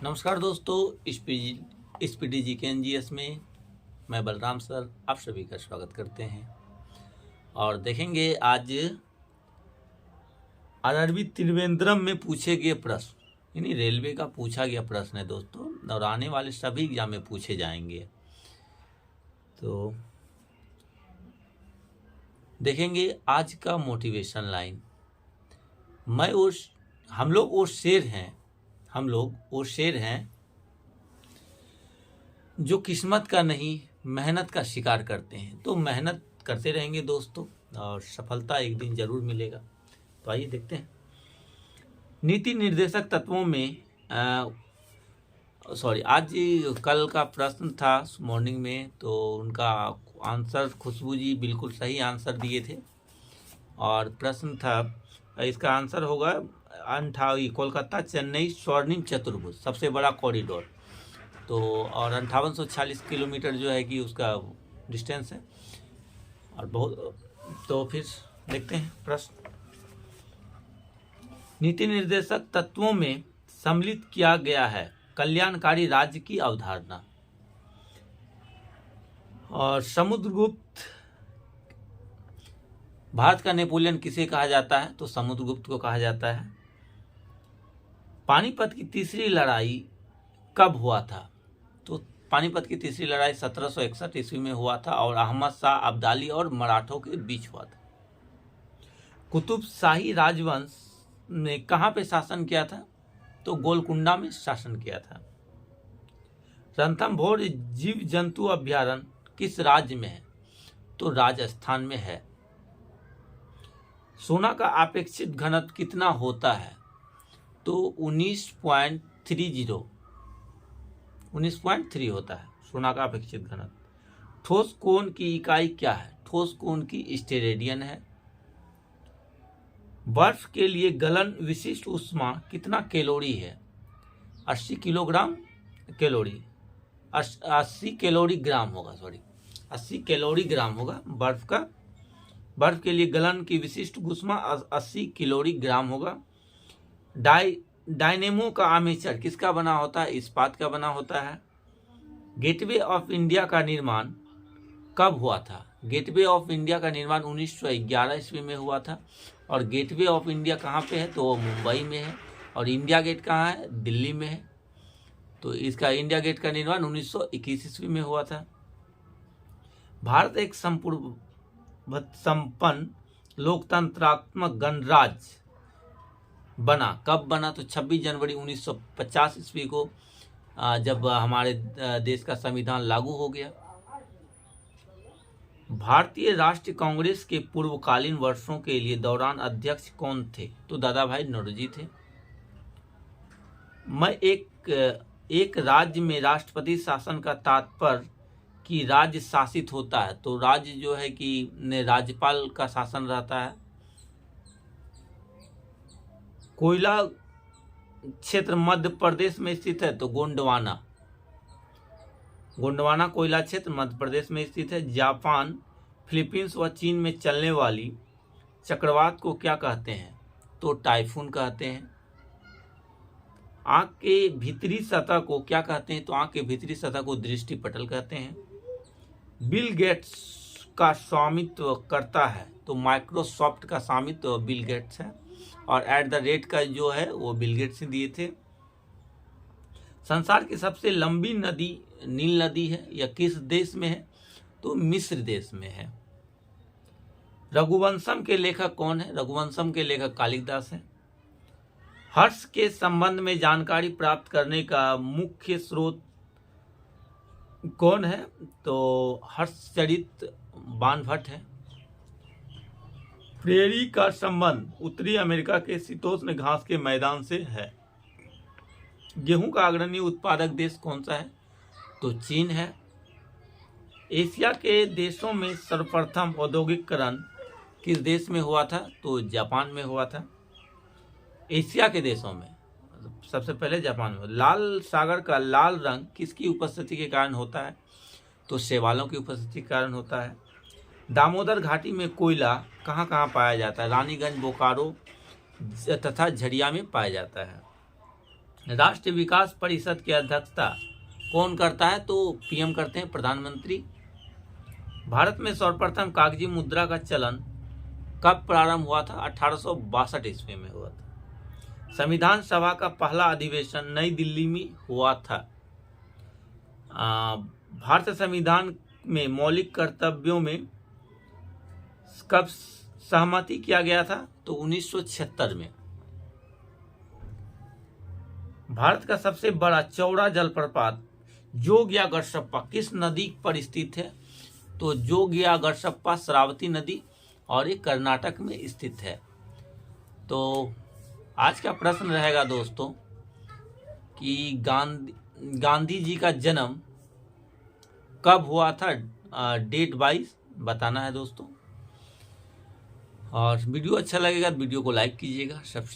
नमस्कार दोस्तों, स्पीडी जी के एनजीएस में मैं बलराम सर आप सभी का स्वागत करते हैं। और देखेंगे आज आरआरबी त्रिवेंद्रम में पूछे गए प्रश्न, यानी रेलवे का पूछा गया प्रश्न है दोस्तों, और आने वाले सभी एग्जाम में पूछे जाएंगे। तो देखेंगे आज का मोटिवेशन लाइन। हम लोग वो शेर हैं जो किस्मत का नहीं मेहनत का शिकार करते हैं। तो मेहनत करते रहेंगे दोस्तों और सफलता एक दिन जरूर मिलेगा। तो आइए देखते हैं। नीति निर्देशक तत्वों में आज कल का प्रश्न था मॉर्निंग में, तो उनका आंसर खुशबू जी बिल्कुल सही आंसर दिए थे। और प्रश्न था, इसका आंसर होगा कोलकाता चेन्नई स्वर्णिम चतुर्भुज सबसे बड़ा कॉरिडोर। तो और 5846 किलोमीटर जो है कि उसका डिस्टेंस है। और बहुत तो फिर देखते हैं प्रश्न। नीति निर्देशक तत्वों में सम्मिलित किया गया है कल्याणकारी राज्य की अवधारणा। और समुद्रगुप्त, भारत का नेपोलियन किसे कहा जाता है? तो समुद्रगुप्त को कहा जाता है। पानीपत की तीसरी लड़ाई कब हुआ था? तो पानीपत की तीसरी लड़ाई 1761 ईस्वी में हुआ था और अहमद शाह अब्दाली और मराठों के बीच हुआ था। कुतुब शाही राजवंश ने कहाँ पे शासन किया था? तो गोलकुंडा में शासन किया था। रणथंभौर जीव जंतु अभ्यारण्य किस राज्य में है? तो राजस्थान में है। सोना का अपेक्षित घनत्व कितना होता है? तो 19.3 होता है सोना का अपेक्षित घनत्व। ठोस कोण की इकाई क्या है? ठोस कोण की स्टेरेडियन है। बर्फ के लिए गलन विशिष्ट ऊष्मा कितना कैलोरी है? 80 किलोग्राम कैलोरी 80 कैलोरी ग्राम होगा 80 कैलोरी ग्राम होगा बर्फ का। बर्फ के लिए गलन की विशिष्ट ऊष्मा 80 कैलोरी ग्राम होगा। डायनेमो का आर्मेचर किसका बना होता है? इस्पात का बना होता है। गेटवे ऑफ इंडिया का निर्माण कब हुआ था? गेटवे ऑफ इंडिया का निर्माण 1911 ईस्वी में हुआ था। और गेटवे ऑफ इंडिया कहाँ पे है? तो वो मुंबई में है। और इंडिया गेट कहाँ है? दिल्ली में है। तो इसका इंडिया गेट का निर्माण 1921 ईस्वी में हुआ था। भारत एक संपन्न लोकतंत्रात्मक गणराज्य बना कब बना? तो 26 जनवरी 1950 ईस्वी को, जब हमारे देश का संविधान लागू हो गया। भारतीय राष्ट्रीय कांग्रेस के पूर्वकालीन वर्षों के लिए दौरान अध्यक्ष कौन थे? तो दादा भाई नौरोजी थे। एक राज्य में राष्ट्रपति शासन का तात्पर्य कि राज्य शासित होता है। तो राज्य जो है कि राज्यपाल का शासन रहता है। कोयला क्षेत्र मध्य प्रदेश में स्थित है। तो गोंडवाना कोयला क्षेत्र मध्य प्रदेश में स्थित है। जापान, फिलीपींस व चीन में चलने वाली चक्रवात को क्या कहते हैं? तो टाइफून कहते हैं। आंख के भीतरी सतह को क्या कहते हैं? तो आंख के भीतरी सतह को दृष्टिपटल कहते हैं। बिल गेट्स का स्वामित्व करता है। तो माइक्रोसॉफ्ट का स्वामित्व बिल गेट्स है। और @ का जो है वो बिल गेट्स ने दिए थे। संसार की सबसे लंबी नदी नील नदी है। यह किस देश में है? तो मिस्र देश में है। रघुवंशम के लेखक कौन है? रघुवंशम के लेखक कालिदास हैं। हर्ष के संबंध में जानकारी प्राप्त करने का मुख्य स्रोत कौन है? तो हर्षचरित बाणभट्ट है। प्रेरी का संबंध उत्तरी अमेरिका के शीतोष्ण घास के मैदान से है। गेहूं का अग्रणी उत्पादक देश कौन सा है? तो चीन है। एशिया के देशों में सर्वप्रथम औद्योगिकरण किस देश में हुआ था? तो जापान में हुआ था। एशिया के देशों में सबसे पहले जापान में। लाल सागर का लाल रंग किसकी उपस्थिति के कारण होता है? तो शैवालों की उपस्थिति के कारण होता है। दामोदर घाटी में कोयला कहाँ कहाँ पाया जाता है? रानीगंज, बोकारो तथा झरिया में पाया जाता है। राष्ट्रीय विकास परिषद की अध्यक्षता कौन करता है? तो पीएम करते हैं, प्रधानमंत्री। भारत में सर्वप्रथम कागजी मुद्रा का चलन कब प्रारंभ हुआ था? 1862 ईस्वी में हुआ था। संविधान सभा का पहला अधिवेशन नई दिल्ली में हुआ था। भारतीय संविधान में मौलिक कर्तव्यों में कब सहमति किया गया था? तो 1976 में। भारत का सबसे बड़ा चौड़ा जलप्रपात जोगियागढ़सप्पा किस नदी पर स्थित है? तो जोगियागढ़सप्पा श्रावती नदी और ये कर्नाटक में स्थित है। तो आज का प्रश्न रहेगा दोस्तों कि गांधी जी का जन्म कब हुआ था? डेट वाइज बताना है दोस्तों। और वीडियो अच्छा लगेगा तो वीडियो को लाइक कीजिएगा, सब्सक्राइब